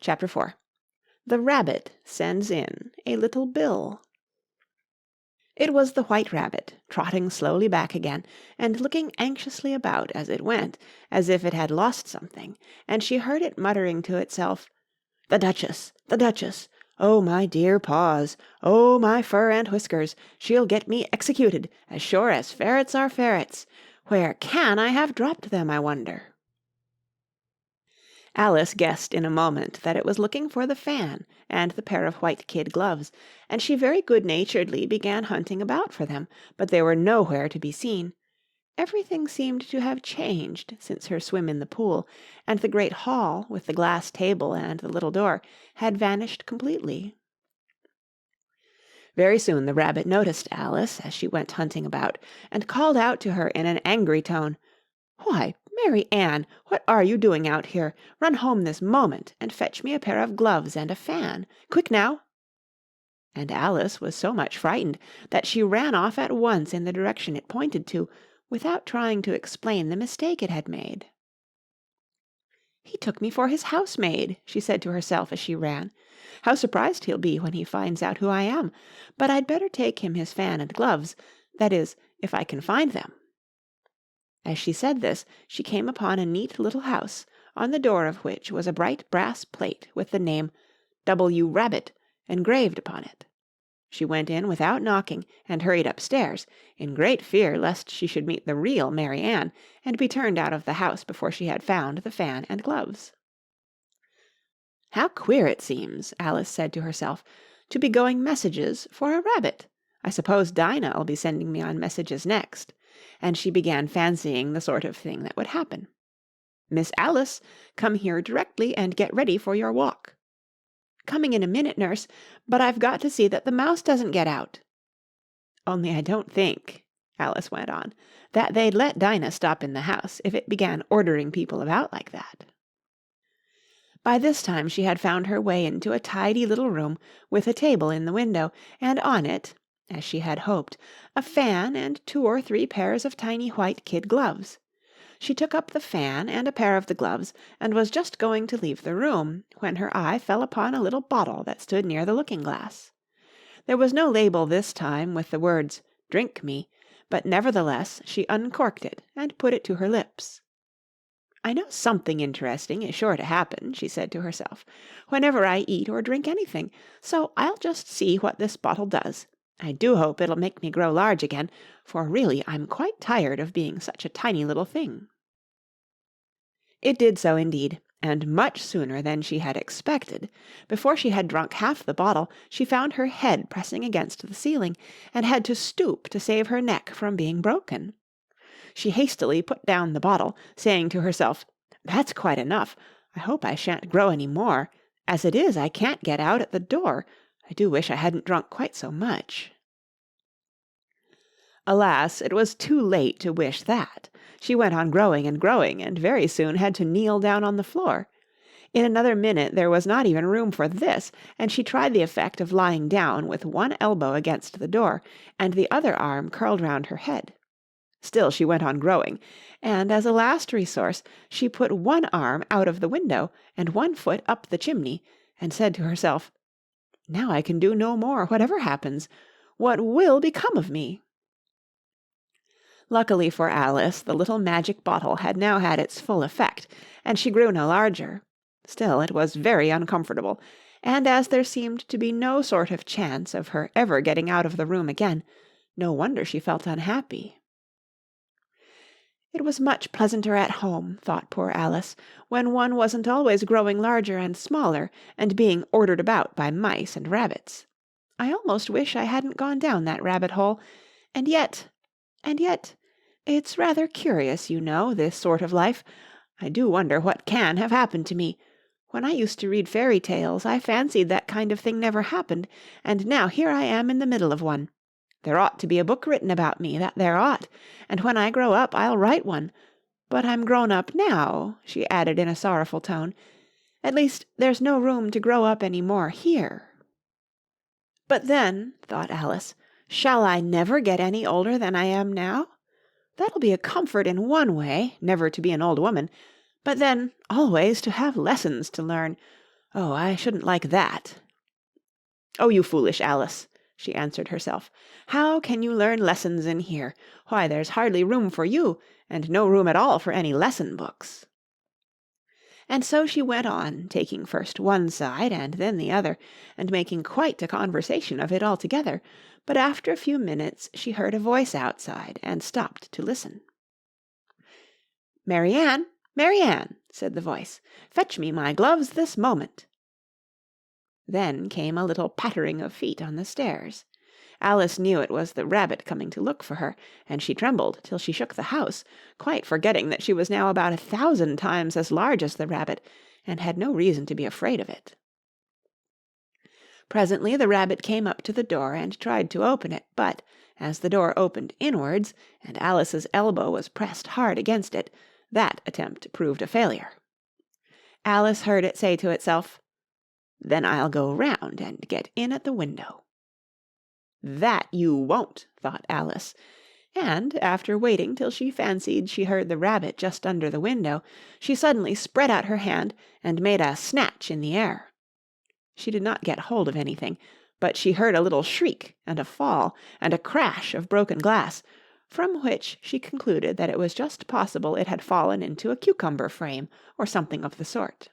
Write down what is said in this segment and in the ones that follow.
Chapter 4. The Rabbit Sends in a Little Bill. It was the White Rabbit, trotting slowly back again, and looking anxiously about as it went, as if it had lost something, and she heard it muttering to itself, "The Duchess! The Duchess! Oh, my dear paws! Oh, my fur and whiskers! She'll get me executed, as sure as ferrets are ferrets! Where can I have dropped them, I wonder?" Alice guessed in a moment that it was looking for the fan and the pair of white kid gloves, and she very good-naturedly began hunting about for them, but they were nowhere to be seen. Everything seemed to have changed since her swim in the pool, and the great hall, with the glass table and the little door, had vanished completely. Very soon the rabbit noticed Alice as she went hunting about, and called out to her in an angry tone, "Why, Mary Ann, what are you doing out here? Run home this moment, and fetch me a pair of gloves and a fan. Quick now!" And Alice was so much frightened that she ran off at once in the direction it pointed to, without trying to explain the mistake it had made. "He took me for his housemaid," she said to herself as she ran. "How surprised he'll be when he finds out who I am! But I'd better take him his fan and gloves, that is, if I can find them." As she said this, she came upon a neat little house, on the door of which was a bright brass plate with the name W. Rabbit engraved upon it. She went in without knocking, and hurried upstairs, in great fear lest she should meet the real Mary Ann, and be turned out of the house before she had found the fan and gloves. "How queer it seems," Alice said to herself, "to be going messages for a rabbit. I suppose Dinah'll be sending me on messages next." And she began fancying the sort of thing that would happen. "Miss Alice, come here directly and get ready for your walk." "Coming in a minute, nurse, but I've got to see that the mouse doesn't get out." "Only I don't think," Alice went on, "that they'd let Dinah stop in the house if it began ordering people about like that." By this time she had found her way into a tidy little room with a table in the window, and on it, as she had hoped, a fan and 2 or 3 pairs of tiny white kid gloves. She took up the fan and a pair of the gloves, and was just going to leave the room, when her eye fell upon a little bottle that stood near the looking-glass. There was no label this time with the words, "Drink me," but nevertheless she uncorked it and put it to her lips. "I know something interesting is sure to happen," she said to herself, "whenever I eat or drink anything, so I'll just see what this bottle does. I do hope it'll make me grow large again, for really I'm quite tired of being such a tiny little thing." It did so indeed, and much sooner than she had expected. Before she had drunk half the bottle, she found her head pressing against the ceiling, and had to stoop to save her neck from being broken. She hastily put down the bottle, saying to herself, "That's quite enough. I hope I shan't grow any more. As it is, I can't get out at the door. I do wish I hadn't drunk quite so much." Alas, it was too late to wish that. She went on growing and growing, and very soon had to kneel down on the floor. In another minute there was not even room for this, and she tried the effect of lying down with one elbow against the door, and the other arm curled round her head. Still she went on growing, and as a last resource she put one arm out of the window and one foot up the chimney, and said to herself, "Now I can do no more, whatever happens. What will become of me?" Luckily for Alice, the little magic bottle had now had its full effect, and she grew no larger. Still, it was very uncomfortable, and as there seemed to be no sort of chance of her ever getting out of the room again, no wonder she felt unhappy. It was much pleasanter at home, thought poor Alice, when one wasn't always growing larger and smaller, and being ordered about by mice and rabbits. I almost wish I hadn't gone down that rabbit-hole, and yet, it's rather curious, you know, this sort of life. I do wonder what can have happened to me. When I used to read fairy tales, I fancied that kind of thing never happened, and now here I am in the middle of one. There ought to be a book written about me, that there ought, and when I grow up I'll write one. But I'm grown up now," she added in a sorrowful tone. "At least, there's no room to grow up any more here." "But then," thought Alice, "shall I never get any older than I am now? That'll be a comfort in one way, never to be an old woman, but then always to have lessons to learn. Oh, I shouldn't like that." "Oh, you foolish Alice," she answered herself. "How can you learn lessons in here? Why, there's hardly room for you, and no room at all for any lesson books." And so she went on, taking first one side and then the other, and making quite a conversation of it altogether, but after a few minutes she heard a voice outside, and stopped to listen. "Mary Ann, Mary Ann," said the voice, "fetch me my gloves this moment." Then came a little pattering of feet on the stairs. Alice knew it was the rabbit coming to look for her, and she trembled till she shook the house, quite forgetting that she was now about 1,000 times as large as the rabbit, and had no reason to be afraid of it. Presently the rabbit came up to the door and tried to open it, but, as the door opened inwards, and Alice's elbow was pressed hard against it, that attempt proved a failure. Alice heard it say to itself, "Then I'll go round and get in at the window." "That you won't," thought Alice, and, after waiting till she fancied she heard the rabbit just under the window, she suddenly spread out her hand and made a snatch in the air. She did not get hold of anything, but she heard a little shriek and a fall and a crash of broken glass, from which she concluded that it was just possible it had fallen into a cucumber frame or something of the sort.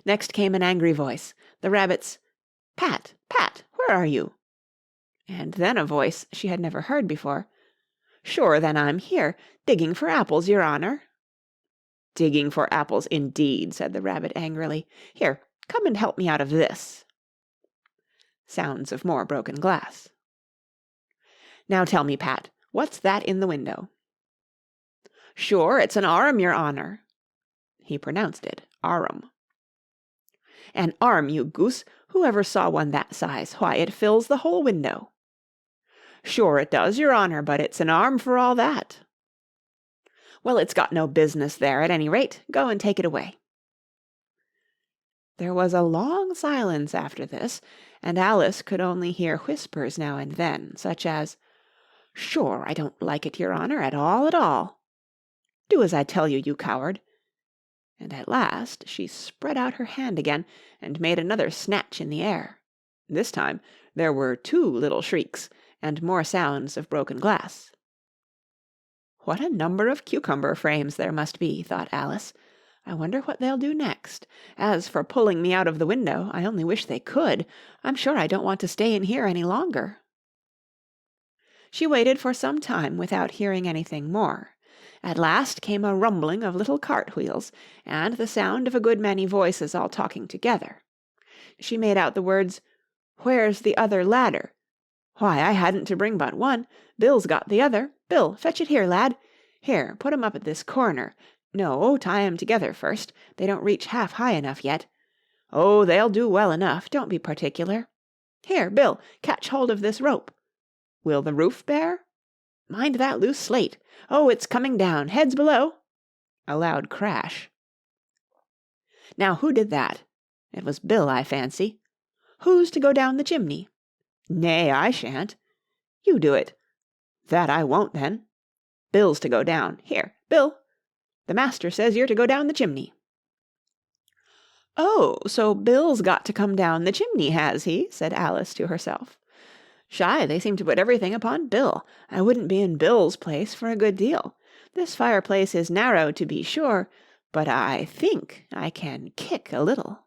Next came an angry voice, the rabbit's, "Pat, Pat, where are you?" And then a voice she had never heard before, "Sure then I'm here, digging for apples, your honour." "Digging for apples, indeed," said the rabbit angrily. "Here, come and help me out of this." Sounds of more broken glass. "Now tell me, Pat, what's that in the window?" "Sure, it's an arm, your honour." He pronounced it arum. "An arm, you goose! Who ever saw one that size? Why, it fills the whole window." "Sure it does, your honour, but it's an arm for all that." "Well, it's got no business there, at any rate. Go and take it away." There was a long silence after this, and Alice could only hear whispers now and then, such as, "Sure, I don't like it, your honour, at all, at all." "Do as I tell you, you coward." And at last she spread out her hand again, and made another snatch in the air. This time there were 2 little shrieks, and more sounds of broken glass. "What a number of cucumber frames there must be," thought Alice. "I wonder what they'll do next. As for pulling me out of the window, I only wish they could. I'm sure I don't want to stay in here any longer." She waited for some time without hearing anything more. At last came a rumbling of little cart-wheels, and the sound of a good many voices all talking together. She made out the words, "Where's the other ladder? Why, I hadn't to bring but one. Bill's got the other. Bill, fetch it here, lad. Here, put 'em up at this corner. No, tie 'em together first. They don't reach half high enough yet. Oh, they'll do well enough. Don't be particular. Here, Bill, catch hold of this rope. Will the roof bear? Mind that loose slate. Oh, it's coming down. Heads below." A loud crash. "Now, who did that? It was Bill, I fancy. Who's to go down the chimney? Nay, I shan't. You do it. That I won't, then. Bill's to go down. Here, Bill. The master says you're to go down the chimney." "Oh, so Bill's got to come down the chimney, has he?" said Alice to herself. "Shy, they seem to put everything upon Bill. I wouldn't be in Bill's place for a good deal. This fireplace is narrow, to be sure, but I think I can kick a little."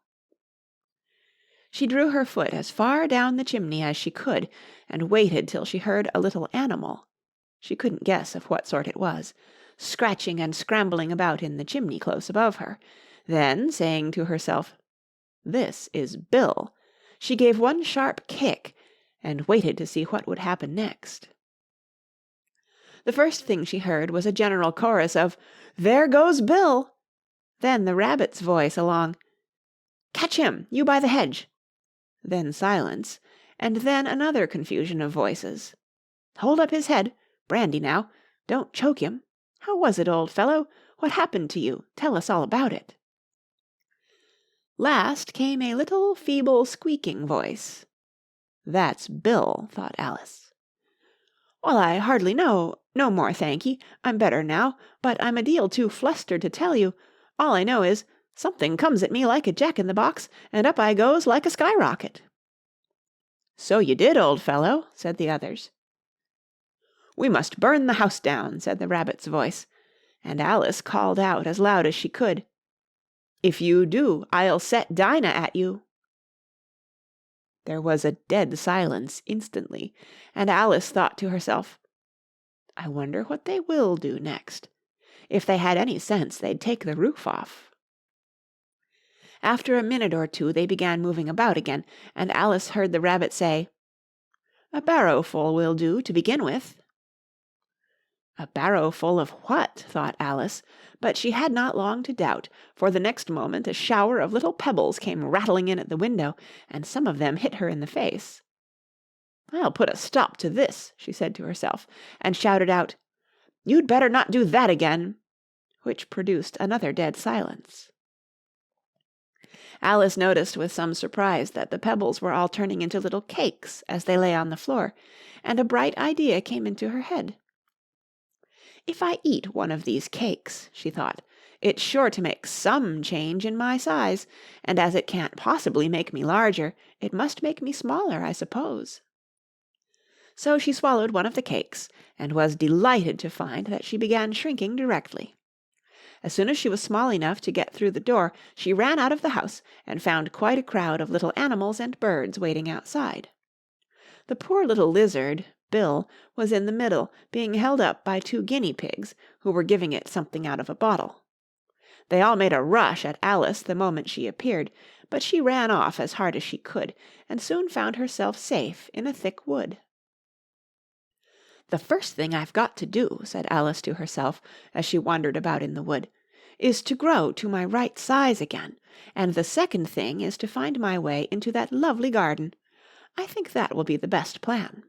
She drew her foot as far down the chimney as she could, and waited till she heard a little animal, she couldn't guess of what sort it was, scratching and scrambling about in the chimney close above her. Then, saying to herself, "This is Bill," she gave one sharp kick, and waited to see what would happen next. The first thing she heard was a general chorus of, "There goes Bill!" Then the rabbit's voice along, "Catch him, you by the hedge!" Then silence, and then another confusion of voices. "Hold up his head. Brandy now. Don't choke him. How was it, old fellow? What happened to you? Tell us all about it." Last came a little feeble squeaking voice. "That's Bill," thought Alice. "Well, I hardly know. No more, thank ye. I'm better now, but I'm a deal too flustered to tell you. All I know is, Something comes at me like a jack-in-the-box, and up I goes like a skyrocket." "So you did, old fellow," said the others. "We must burn the house down," said the rabbit's voice, and Alice called out as loud as she could, "If you do, I'll set Dinah at you." There was a dead silence instantly, and Alice thought to herself, "I wonder what they will do next. If they had any sense, they'd take the roof off." After a minute or two they began moving about again, and Alice heard the rabbit say, "A barrowful will do to begin with." A barrowful of what? thought Alice, but she had not long to doubt, for the next moment a shower of little pebbles came rattling in at the window, and some of them hit her in the face. "I'll put a stop to this," she said to herself, and shouted out, "You'd better not do that again," which produced another dead silence. Alice noticed with some surprise that the pebbles were all turning into little cakes as they lay on the floor, and a bright idea came into her head. "If I eat one of these cakes," she thought, "it's sure to make some change in my size, and as it can't possibly make me larger, it must make me smaller, I suppose." So she swallowed one of the cakes, and was delighted to find that she began shrinking directly. As soon as she was small enough to get through the door, she ran out of the house, and found quite a crowd of little animals and birds waiting outside. The poor little lizard, Bill, was in the middle, being held up by 2 guinea pigs, who were giving it something out of a bottle. They all made a rush at Alice the moment she appeared, but she ran off as hard as she could, and soon found herself safe in a thick wood. "The first thing I've got to do," said Alice to herself, as she wandered about in the wood, "is to grow to my right size again, and the second thing is to find my way into that lovely garden. I think that will be the best plan."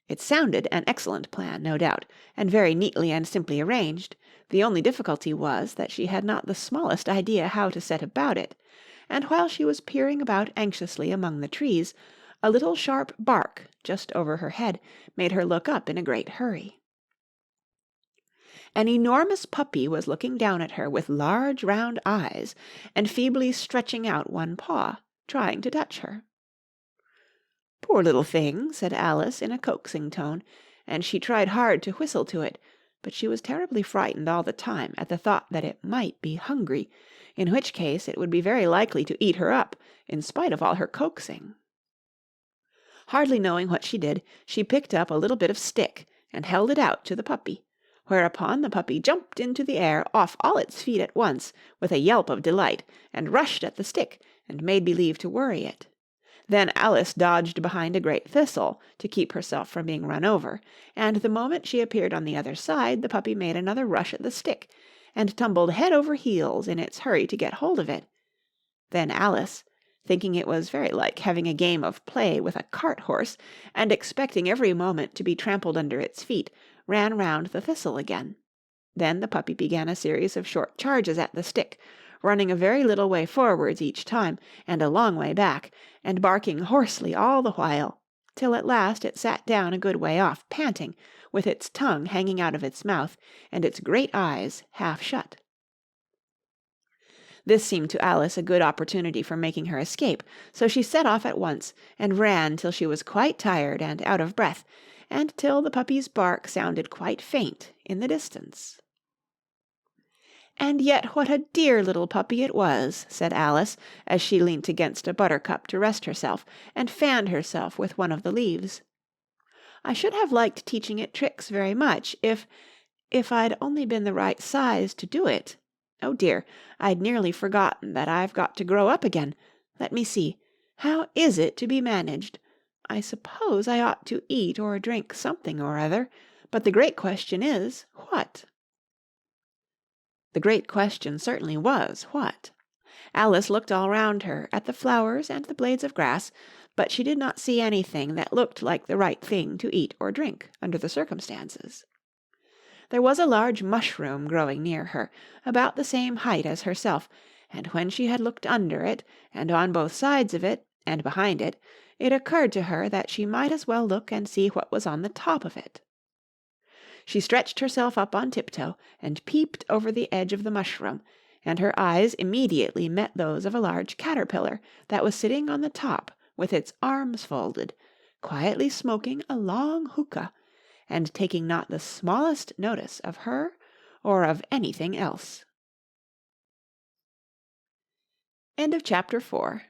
It sounded an excellent plan, no doubt, and very neatly and simply arranged. The only difficulty was that she had not the smallest idea how to set about it, and while she was peering about anxiously among the trees, a little sharp bark just over her head made her look up in a great hurry. An enormous puppy was looking down at her with large round eyes, and feebly stretching out one paw, trying to touch her. "Poor little thing," said Alice in a coaxing tone, and she tried hard to whistle to it, but she was terribly frightened all the time at the thought that it might be hungry, in which case it would be very likely to eat her up, in spite of all her coaxing. Hardly knowing what she did, she picked up a little bit of stick and held it out to the puppy, whereupon the puppy jumped into the air off all its feet at once, with a yelp of delight, and rushed at the stick, and made believe to worry it. Then Alice dodged behind a great thistle to keep herself from being run over, and the moment she appeared on the other side the puppy made another rush at the stick, and tumbled head over heels in its hurry to get hold of it. Then Alice, thinking it was very like having a game of play with a cart-horse, and expecting every moment to be trampled under its feet, ran round the thistle again. Then the puppy began a series of short charges at the stick, running a very little way forwards each time, and a long way back, and barking hoarsely all the while, till at last it sat down a good way off, panting, with its tongue hanging out of its mouth, and its great eyes half shut. This seemed to Alice a good opportunity for making her escape, so she set off at once, and ran till she was quite tired and out of breath, and till the puppy's bark sounded quite faint in the distance. "And yet what a dear little puppy it was," said Alice, as she leant against a buttercup to rest herself, and fanned herself with one of the leaves. "I should have liked teaching it tricks very much, if I'd only been the right size to do it. Oh dear, I'd nearly forgotten that I've got to grow up again. Let me see, how is it to be managed? I suppose I ought to eat or drink something or other, but the great question is, what?" The great question certainly was, what? Alice looked all round her, at the flowers and the blades of grass, but she did not see anything that looked like the right thing to eat or drink, under the circumstances. There was a large mushroom growing near her, about the same height as herself, and when she had looked under it, and on both sides of it, and behind it, it occurred to her that she might as well look and see what was on the top of it. She stretched herself up on tiptoe, and peeped over the edge of the mushroom, and her eyes immediately met those of a large caterpillar that was sitting on the top with its arms folded, quietly smoking a long hookah, and taking not the smallest notice of her or of anything else. End of chapter 4.